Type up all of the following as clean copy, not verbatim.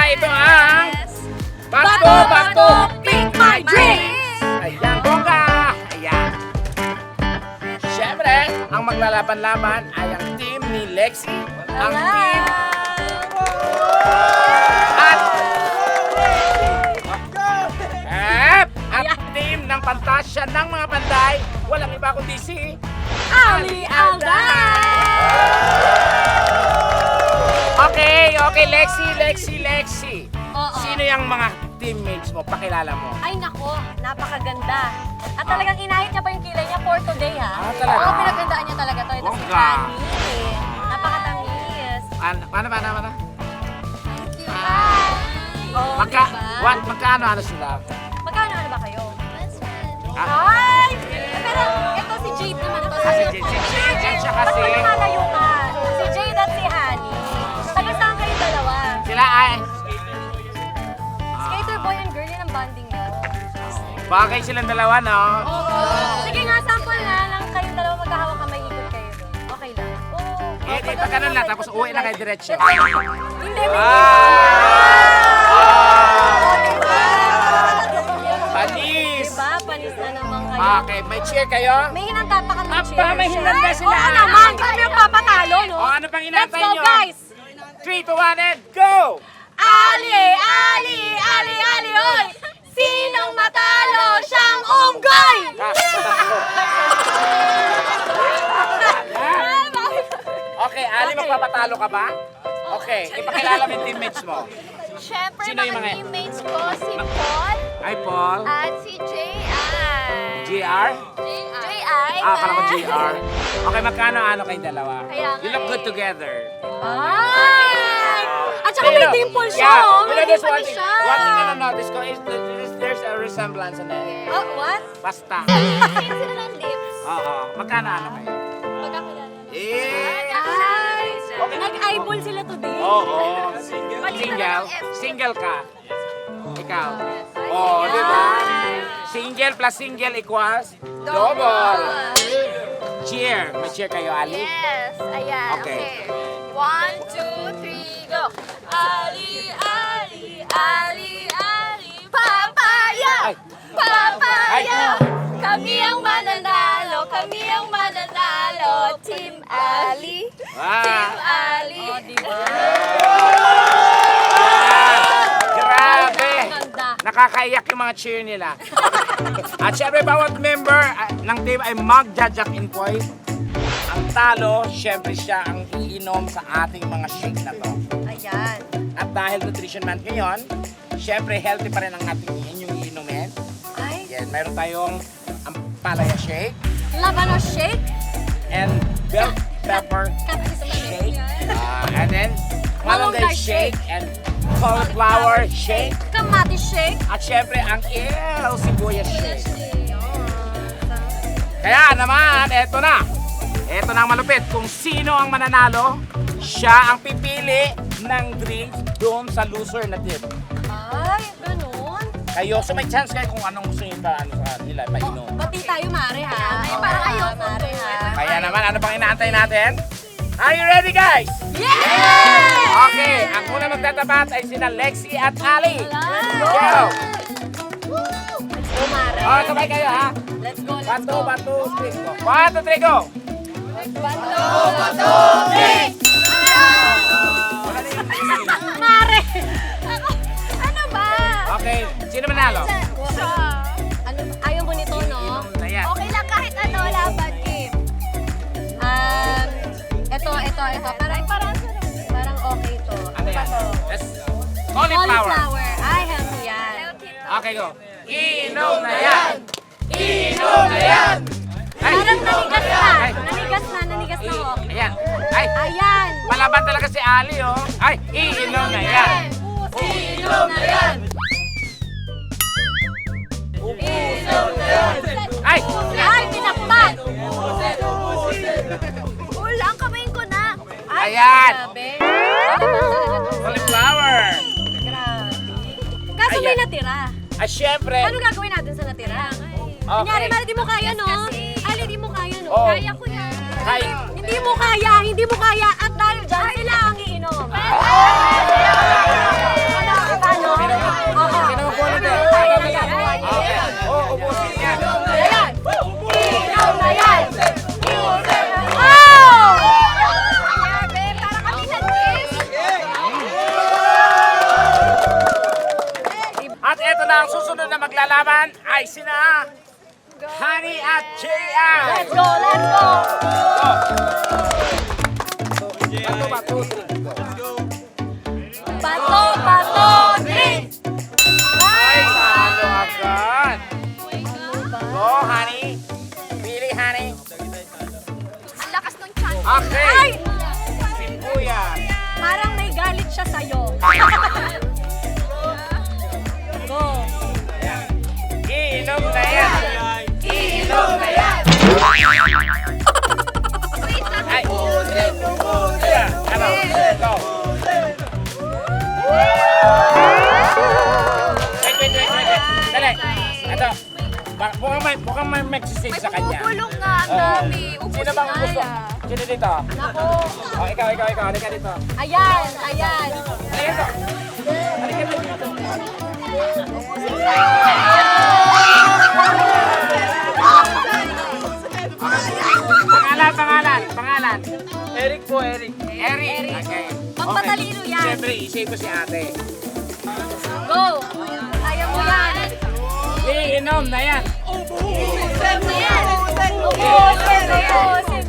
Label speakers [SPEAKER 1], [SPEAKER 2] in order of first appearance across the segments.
[SPEAKER 1] ito ang
[SPEAKER 2] Bato, Pick My Dreams!
[SPEAKER 1] Ayan, bongga! Ayan. Siyempre, ang maglalaban-laban ay ang team ni Lexi, ang team at ang team ng Pantasya ng mga Panday. Walang iba kundi si
[SPEAKER 2] Ali
[SPEAKER 1] Okay, Lexi.
[SPEAKER 2] Oo.
[SPEAKER 1] Sino yung mga teammates mo? Pakilala mo.
[SPEAKER 2] Ay nako, napakaganda. At talagang inahit niya pa yung kilay niya for today ha.
[SPEAKER 1] Ah, talaga?
[SPEAKER 2] Oo, pinagandaan niya talaga to. Ito si
[SPEAKER 1] Bongga.
[SPEAKER 2] Fanny. Napakatamis.
[SPEAKER 1] Paano?
[SPEAKER 2] Thank you. Oh,
[SPEAKER 1] Magkano sila?
[SPEAKER 2] Magkano ba kayo?
[SPEAKER 1] Ah,
[SPEAKER 2] Ay! Pero ito si Jade naman to.
[SPEAKER 1] si Jade siya kasi.
[SPEAKER 2] Ba't lumalayo ka? Si Jade at si Honey. Taga saan kayo dalawa?
[SPEAKER 1] Sila ay...
[SPEAKER 2] Skater boy and girl, yan ang bonding niyo.
[SPEAKER 1] Bagay silang dalawa, no?
[SPEAKER 2] Oo. Sige nga, sample nga lang kayong dalawa magkahawak kamay, ikot kayo doon. Okay lang. Oo.
[SPEAKER 1] Ito ganun lang, tapos uwi na kayo diretso.
[SPEAKER 2] Hindi, may
[SPEAKER 1] Panis!
[SPEAKER 2] Diba? Panis na naman kayo.
[SPEAKER 1] Okay, may cheer kayo?
[SPEAKER 2] May hinanda pa kami cheer.
[SPEAKER 1] Aba, may hinanda sila.
[SPEAKER 2] Oo naman, kami ang papatalo, no?
[SPEAKER 1] O, ano pang
[SPEAKER 2] Let's
[SPEAKER 1] inantay
[SPEAKER 2] go,
[SPEAKER 1] nyo?
[SPEAKER 2] guys!
[SPEAKER 1] 3, 2, 1, and go!
[SPEAKER 2] Ali, oy! Sinong matalo? Siyang unggoy!
[SPEAKER 1] Okay, Ali, magpapatalo ka ba? Okay, ipakilala mo yung teammates mo.
[SPEAKER 3] Siyempre,
[SPEAKER 1] Sino yung mga-
[SPEAKER 3] teammates ko, si Paul
[SPEAKER 1] Hi, Paul.
[SPEAKER 3] at si J.I.
[SPEAKER 1] GR?
[SPEAKER 3] J.I.
[SPEAKER 1] Akala ko GR. Okay, magkano kayong dalawa?
[SPEAKER 3] Kaya nga
[SPEAKER 1] You look
[SPEAKER 3] eh.
[SPEAKER 1] good together.
[SPEAKER 2] Ay! At saka may
[SPEAKER 1] You know,
[SPEAKER 2] dimple siya,
[SPEAKER 1] yeah,
[SPEAKER 2] oh!
[SPEAKER 1] you
[SPEAKER 2] May
[SPEAKER 1] know, there's
[SPEAKER 2] dimple siya!
[SPEAKER 1] one thing na notice ko is there's a resemblance in it.
[SPEAKER 2] Oh, what?
[SPEAKER 1] Basta.
[SPEAKER 3] Same sila ng lips.
[SPEAKER 1] Oo. Magkano kayo?
[SPEAKER 3] Magkakilala.
[SPEAKER 1] Eh!
[SPEAKER 2] Ay! Nag-eyeball sila today.
[SPEAKER 1] Oo.
[SPEAKER 3] Maliit na lang ang F.
[SPEAKER 1] Single ka. Ikaw. Oh, di ba? Single plus single equals double. Cheer. May cheer kayo, Ali?
[SPEAKER 3] Yes. Ayan.
[SPEAKER 1] Okay.
[SPEAKER 3] Okay. 1, 2, 3, go. Ali, papaya!
[SPEAKER 1] Ay.
[SPEAKER 3] Papaya!
[SPEAKER 1] Ay.
[SPEAKER 3] Kami ang mananalo, Team Ali. Team Ali.
[SPEAKER 2] Oh, di ba?
[SPEAKER 1] Grabe!
[SPEAKER 2] Ganda.
[SPEAKER 1] Nakakaiyak yung mga cheer nila. At syempre, bawat member ng team ay mag-judge in point. Ang talo, syempre siya ang iinom sa ating mga shake na to.
[SPEAKER 2] Ayan.
[SPEAKER 1] At dahil nutrition month ngayon, syempre healthy pa rin ang ating inyong iinumin.
[SPEAKER 2] Ay,
[SPEAKER 1] Yan, mayroon tayong palaya shake
[SPEAKER 2] Labano shake.
[SPEAKER 1] and bell pepper shake. And then malunggay
[SPEAKER 2] Malunggay
[SPEAKER 1] shake and cauliflower shake.
[SPEAKER 2] Kamatis shake.
[SPEAKER 1] At syempre ang ilaw sibuyas shake. Kaya naman, eto na. Eto na ang malupit. Kung sino ang mananalo, siya ang pipili ng drink doon sa loser na team.
[SPEAKER 2] Ay, ganun.
[SPEAKER 1] Kayo, so may chance kayo kung anong gusto nyo sa nila, mainom.
[SPEAKER 2] Bati tayo, Mare, ha?
[SPEAKER 3] Ay, parang ayoko.
[SPEAKER 2] Mare, ha?
[SPEAKER 1] Kaya naman, ano pang inaantay natin? Are you ready, guys?
[SPEAKER 2] Yeah!
[SPEAKER 1] Okay, ang unang magtatapat ay sina Lexi at Ali.
[SPEAKER 2] Let's
[SPEAKER 1] Go!
[SPEAKER 2] Let's go, Mare.
[SPEAKER 1] Oh, sabay kayo, ha?
[SPEAKER 2] Let's go, let's
[SPEAKER 1] Bato,
[SPEAKER 2] go.
[SPEAKER 1] bato, stick. 1, 2, 3, go! Wala na yung
[SPEAKER 2] Mare!
[SPEAKER 3] Ano ba?
[SPEAKER 1] Okay, sino manalo?
[SPEAKER 2] Ano, ayaw mo nito, no?
[SPEAKER 1] Ayan.
[SPEAKER 3] Okay lang kahit ano, laban game.
[SPEAKER 2] Ito. Parang okay to.
[SPEAKER 1] Ano yan? Let's... Cauliflower.
[SPEAKER 2] Cauliflower. Ay, healthy yan.
[SPEAKER 1] Okay, go. Inom na yan! Inom na yan! Ay!
[SPEAKER 2] Parang nanigas na.
[SPEAKER 1] Ay!
[SPEAKER 2] Nanigas na ako.
[SPEAKER 1] Ayan. Ay!
[SPEAKER 2] Ayan.
[SPEAKER 1] Palaban talaga si Ali, oh. Ay! Iinom na yan!
[SPEAKER 2] Inom na yan.
[SPEAKER 1] Ay!
[SPEAKER 2] Ay, pinakpan.
[SPEAKER 3] Wala, ang kamayin ko na.
[SPEAKER 1] Ayan!
[SPEAKER 2] Grabe. Palaban talaga to.
[SPEAKER 1] Cauliflower!
[SPEAKER 2] Grabe. Kaso may
[SPEAKER 1] Ayan.
[SPEAKER 2] natira.
[SPEAKER 1] At syempre...
[SPEAKER 2] Ano gagawin natin sa natira? Kunyari,
[SPEAKER 1] Okay.
[SPEAKER 2] Mare, di mo kaya, no? Ali, di mo kaya, no?
[SPEAKER 1] Oh.
[SPEAKER 3] Kaya ko yan.
[SPEAKER 1] Kay...
[SPEAKER 2] Hindi mo kaya. At dahil dyan, sila ang iinom.
[SPEAKER 1] na ang susunod na maglalaban ay sina Honey at JL.
[SPEAKER 2] Let's go, let's go!
[SPEAKER 1] Bato.
[SPEAKER 2] Bato, bato, drink!
[SPEAKER 1] Ay, talo agad. Go, Honey. Pili, Honey.
[SPEAKER 3] Ang lakas ng chance.
[SPEAKER 1] Okay.
[SPEAKER 2] Ay!
[SPEAKER 1] Sibuyas.
[SPEAKER 2] Parang may galit siya sa'yo. Go!
[SPEAKER 1] Iinom na yan. Iinom na yan. Ay. Ayan, ano? Go. Wait. Dali. Ito. Mukhang may magsisig sa kanya.
[SPEAKER 3] Bumubulong nga ang
[SPEAKER 1] Oo.
[SPEAKER 3] dami. Ubus
[SPEAKER 1] Sino bang
[SPEAKER 3] na.
[SPEAKER 1] gusto? Sino dito?
[SPEAKER 2] Nako!
[SPEAKER 1] Oh, ikaw. Halika dito.
[SPEAKER 2] Ayan!
[SPEAKER 1] Halika dito. Halika dito. Pangalan. Eric po, Eric. Okay.
[SPEAKER 2] Pagpatalino yan.
[SPEAKER 1] Siyempre, isip ko si ate.
[SPEAKER 2] Go! Kaya mo yan!
[SPEAKER 1] Iinom na yan.
[SPEAKER 2] Ubusin mo yan! Ubusin!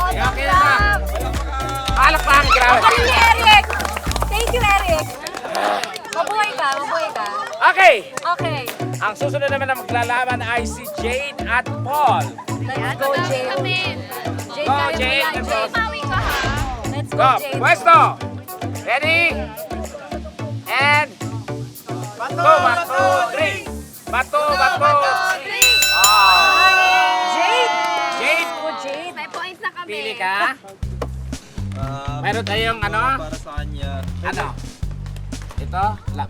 [SPEAKER 1] Okay na. Palakpakan, grabe.
[SPEAKER 2] Galing ni Eric! Thank you, Eric! Mabuhay ka.
[SPEAKER 1] Okay.
[SPEAKER 2] Okay.
[SPEAKER 1] Ang susunod naman na maglalaban ay si Jade at Paul.
[SPEAKER 2] Let's go, Jade.
[SPEAKER 3] Kami.
[SPEAKER 2] Jade,
[SPEAKER 1] Go,
[SPEAKER 2] kaya mo
[SPEAKER 1] Jade.
[SPEAKER 2] yan,
[SPEAKER 1] Let's
[SPEAKER 2] Jade.
[SPEAKER 1] go.
[SPEAKER 3] Mawi ka ha.
[SPEAKER 2] Let's go,
[SPEAKER 1] Go,
[SPEAKER 2] Jade.
[SPEAKER 1] pwesto. Ready? And bato, drink. Bato, drink.
[SPEAKER 2] Jade!
[SPEAKER 1] Jade,
[SPEAKER 2] Go, Jade.
[SPEAKER 3] May points na kami.
[SPEAKER 1] pili ka. Meron tayong ano?
[SPEAKER 4] Para sa kanya.
[SPEAKER 1] Ano? Ito,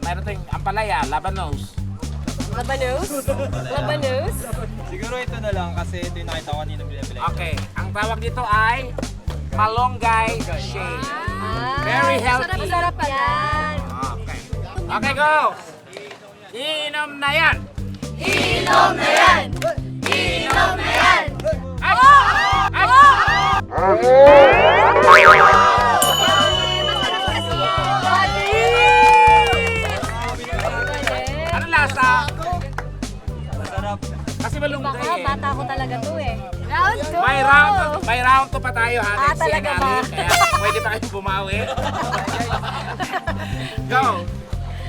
[SPEAKER 1] meron tayong ampalaya, labanos.
[SPEAKER 2] Labanos? Labanos?
[SPEAKER 4] Siguro ito na lang kasi ito yung nakita ko kanina binibili.
[SPEAKER 1] Okay, ang tawag dito ay malunggay shake. Very healthy.
[SPEAKER 2] Sarap yan.
[SPEAKER 1] Okay. Okay, go! Iinom na yan!
[SPEAKER 2] Inom na yan! Inom na yan!
[SPEAKER 1] Ay! Ay!
[SPEAKER 3] Masarap kasi yan.
[SPEAKER 1] Ano lasa?
[SPEAKER 4] Masarap.
[SPEAKER 1] Kasi malunggay
[SPEAKER 2] Baka
[SPEAKER 1] eh.
[SPEAKER 2] bata ko talaga to eh.
[SPEAKER 3] Round 2.
[SPEAKER 1] May round 2 pa tayo, ha?
[SPEAKER 2] Ah, talaga ba?
[SPEAKER 1] Kaya pwede pa kayong bumawi. Go!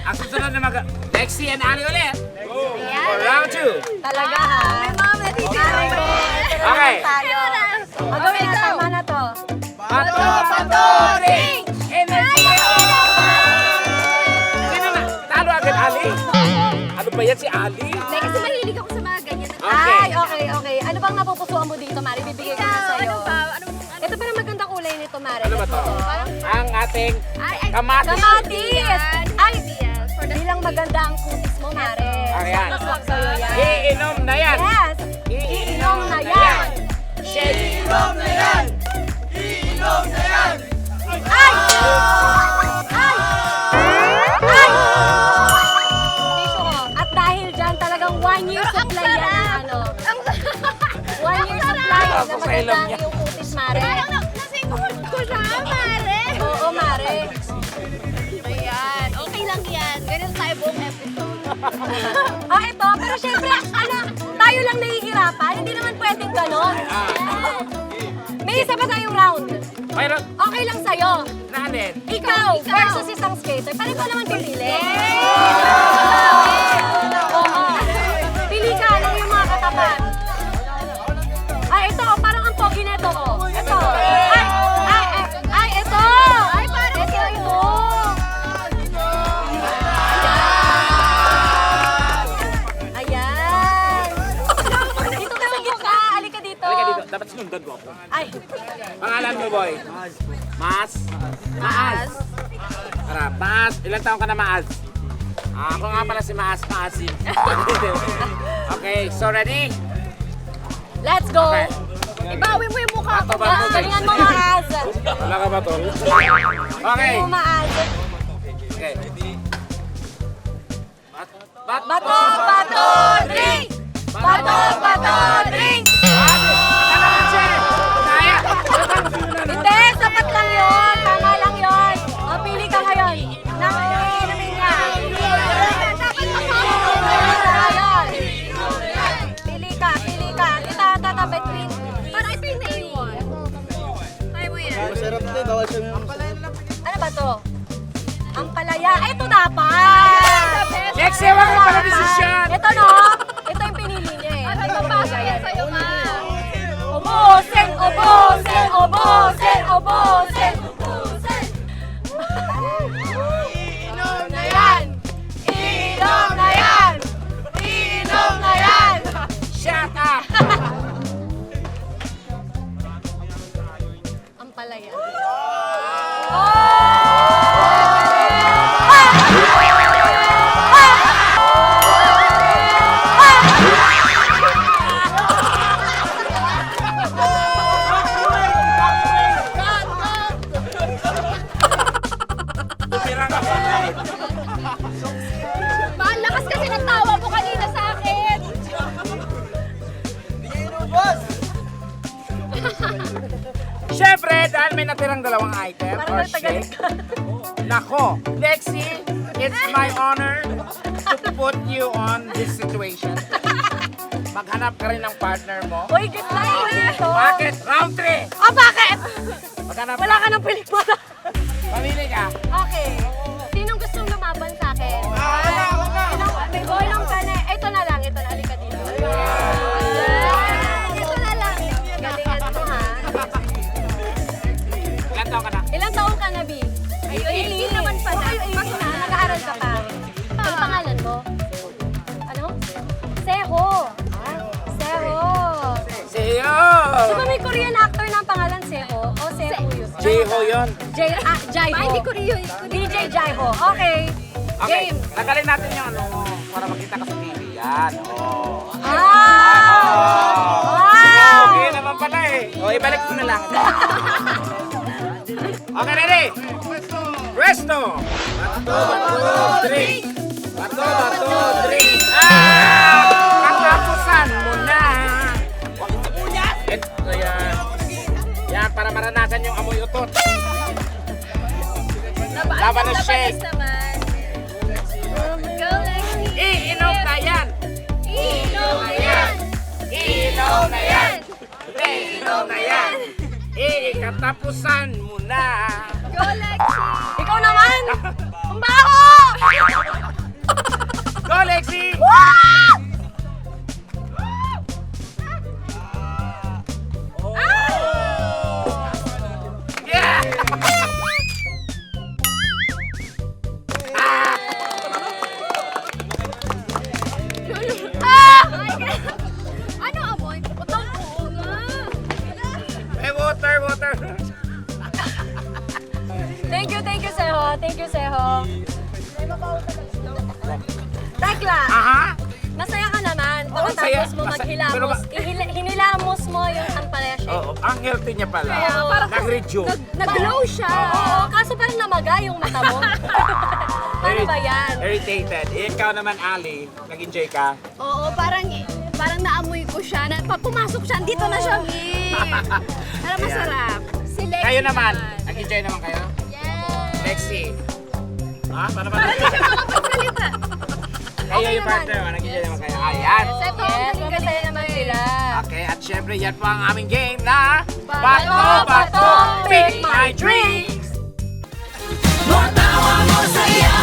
[SPEAKER 1] Ang susunod na Lexi and Ali ulit. For round 2.
[SPEAKER 2] Talaga ha?
[SPEAKER 3] May mga matitira.
[SPEAKER 1] Okay.
[SPEAKER 2] Tayo. Gawin na, tama na to.
[SPEAKER 1] Bato, ring! Energy! Sino na? Talo agad, Ali? Ano ba yan si Ali?
[SPEAKER 3] Hindi, kasi mahilig ako sa mga ganyan.
[SPEAKER 1] Okay.
[SPEAKER 2] Ay, okay. Ano bang napupusuan mo dito, Mari? Bibigay ko na sa'yo.
[SPEAKER 3] Ano ba?
[SPEAKER 2] Ito parang magandang kulay nito, Mari.
[SPEAKER 1] Ano ba to? Ang ating kamatis.
[SPEAKER 2] Kamatis! Ay,
[SPEAKER 3] Yes. For the
[SPEAKER 2] bilang maganda ang kutis mo, Mare.
[SPEAKER 1] Ayan.
[SPEAKER 2] Swak sa'yo yan.
[SPEAKER 1] Iinom na yan.
[SPEAKER 2] Yes! Iinom na yan!
[SPEAKER 1] Shake.
[SPEAKER 2] Ay! Ay! Ay! Tissue ko. At dahil dyan, talagang 1 year supply yan ng ano. 1 year supply na
[SPEAKER 1] Ako sa ilong
[SPEAKER 2] maganda
[SPEAKER 1] niya.
[SPEAKER 2] yung kutis, Mare.
[SPEAKER 3] Parang nasinghod ko na, pare.
[SPEAKER 2] Oo, Mare.
[SPEAKER 3] Ayan. Okay lang yan. Ganun tayo buong episode.
[SPEAKER 2] Ito. Pero syempre, tayo lang nahihirapan. Hindi naman pwedeng ganon. May isa pa tayong round.
[SPEAKER 1] Mayroon.
[SPEAKER 2] Okay lang sa'yo.
[SPEAKER 1] Naalin.
[SPEAKER 2] Ikaw versus isang skater. Paano ko naman pipili? Oo. Pili ka ng yung mga katapat. Ito. Parang ang pogi nito. Ito. Ito.
[SPEAKER 3] parang
[SPEAKER 2] Ito. Ayan. Dito ka sa gitna. Halika dito.
[SPEAKER 1] Halika dito. Dapat sinundan mo ako.
[SPEAKER 2] Ay.
[SPEAKER 1] Pangalan mo, boy? Maas? Maas. Harap. Maas. Ilang taon ka na, Maas? Ako nga pala si Maas Maasin. Okay, so ready?
[SPEAKER 2] Let's go.
[SPEAKER 1] Okay.
[SPEAKER 3] Ibawi mo yung mukha ko.
[SPEAKER 1] Bato,
[SPEAKER 2] Galingan mo, Maaz.
[SPEAKER 1] Wala ka ba, tol? Okay.
[SPEAKER 2] Galingan mo, Maaz.
[SPEAKER 1] Okay.
[SPEAKER 2] Bato, drink! Bato, drink! Hindi, sapat lang yun. Tama lang yun.
[SPEAKER 5] Masarap to, bawal sa mga.
[SPEAKER 2] Ano ba to? Ang palaya. Ito dapat!
[SPEAKER 1] Lexie, wag mo pala desisyon.
[SPEAKER 2] Ito no? Ito yung pinili niya eh.
[SPEAKER 3] Ano ba pasok yan sa'yo, ma?
[SPEAKER 2] Ubusin! Ubusin! Ubusin! Ubusin! Ubusin! Inom na yan! Inom na yan! Inom na yan!
[SPEAKER 1] Shut up!
[SPEAKER 2] Ang palaya.
[SPEAKER 3] Mahal lakas kasi ng tawa mo kanina sa akin.
[SPEAKER 1] Siyempre, dahil may natirang dalawang item
[SPEAKER 2] Parang
[SPEAKER 1] or
[SPEAKER 2] natagalit
[SPEAKER 1] shake.
[SPEAKER 2] ka.
[SPEAKER 1] Nako, Lexie, it's my honor to put you on this situation. Maghanap ka rin ng partner mo.
[SPEAKER 2] Uy, good luck po dito.
[SPEAKER 1] Bakit? Round 3!
[SPEAKER 2] Oh, bakit?
[SPEAKER 1] Maghanap
[SPEAKER 2] Wala ka ng pelikula.
[SPEAKER 1] Pamili ka.
[SPEAKER 2] Okay. Sinong gustong lumaban sa akin? May inom ka na. Ito na lang. Ito na. Halika dito. Ito na lang. Galingan mo ha.
[SPEAKER 1] Ilan taon ka na?
[SPEAKER 2] Ilang taon ka na, B?
[SPEAKER 3] Hindi naman pala.
[SPEAKER 2] Mas na. Nag-aaral ka pa. Ano pangalan mo? Ano? Seho. Seho.
[SPEAKER 1] Siyo!
[SPEAKER 2] Di ba may Korean actor na ang pangalan Seho? O Seho yun?
[SPEAKER 1] Jiho yun.
[SPEAKER 2] Jaiho.
[SPEAKER 3] Hindi ko rin yun.
[SPEAKER 2] DJ Jaiho. Okay.
[SPEAKER 1] Okay,
[SPEAKER 2] Game.
[SPEAKER 1] tagalin natin yung ano mo para makita ka sa TV. Yan. Oh.
[SPEAKER 2] Ah!
[SPEAKER 1] Okay naman pala eh. O, ibalik mo na lang. Okay, ready? Presto! Bato, three. Bato, three. Katapusan mo na. Ito yan. Yan, para maranasan yung amoy utot. Laban ng shake.
[SPEAKER 3] naman. Go, Lexie.
[SPEAKER 1] Iinom na yan.
[SPEAKER 3] Inom na yan.
[SPEAKER 1] Iinom na yan. Iinom na yan. Katapusan mo na.
[SPEAKER 3] Go, Lexie.
[SPEAKER 2] Ikaw naman! Ang baho!
[SPEAKER 1] Go, Lexie! Yeah!
[SPEAKER 3] Ano amoy? Utong oo nga.
[SPEAKER 1] Hey, water.
[SPEAKER 2] Thank you, Seho. Thank you, Seho. Tekla,
[SPEAKER 1] Aha!
[SPEAKER 2] masaya ka naman.
[SPEAKER 1] Oo, saya.
[SPEAKER 2] Pagkatapos mo
[SPEAKER 1] Pero
[SPEAKER 2] maghilamos, hinilamos mo yung sampalaya shake.
[SPEAKER 1] Oo, ang healthy niya pala.
[SPEAKER 2] Kaya, parang
[SPEAKER 1] Nag-rejuve.
[SPEAKER 3] Nag-glow siya.
[SPEAKER 2] Oo, kaso parang namaga yung mata mo. Ano ba yan?
[SPEAKER 1] Irritated. Ikaw naman, Ali. Nag-enjoy ka?
[SPEAKER 3] Oo, parang naamoy ko siya. Pag pumasok siya, dito na siya. Pero masarap. Si Lexie
[SPEAKER 1] Kayo naman. Nag-enjoy naman kayo?
[SPEAKER 3] Yes.
[SPEAKER 1] Lexie. Ha? Paano ba?
[SPEAKER 3] Hindi siya makapagsalita.
[SPEAKER 1] Kayo
[SPEAKER 2] Okay
[SPEAKER 1] yung
[SPEAKER 2] naman.
[SPEAKER 1] partner. Nag-enjoy naman kayo. Ayan.
[SPEAKER 3] Yes,
[SPEAKER 2] Yes, masaya naman sila.
[SPEAKER 1] Okay, at syempre yan po ang aming game na
[SPEAKER 2] Bato,
[SPEAKER 1] Pick My Dreams!
[SPEAKER 6] Matawa mo saya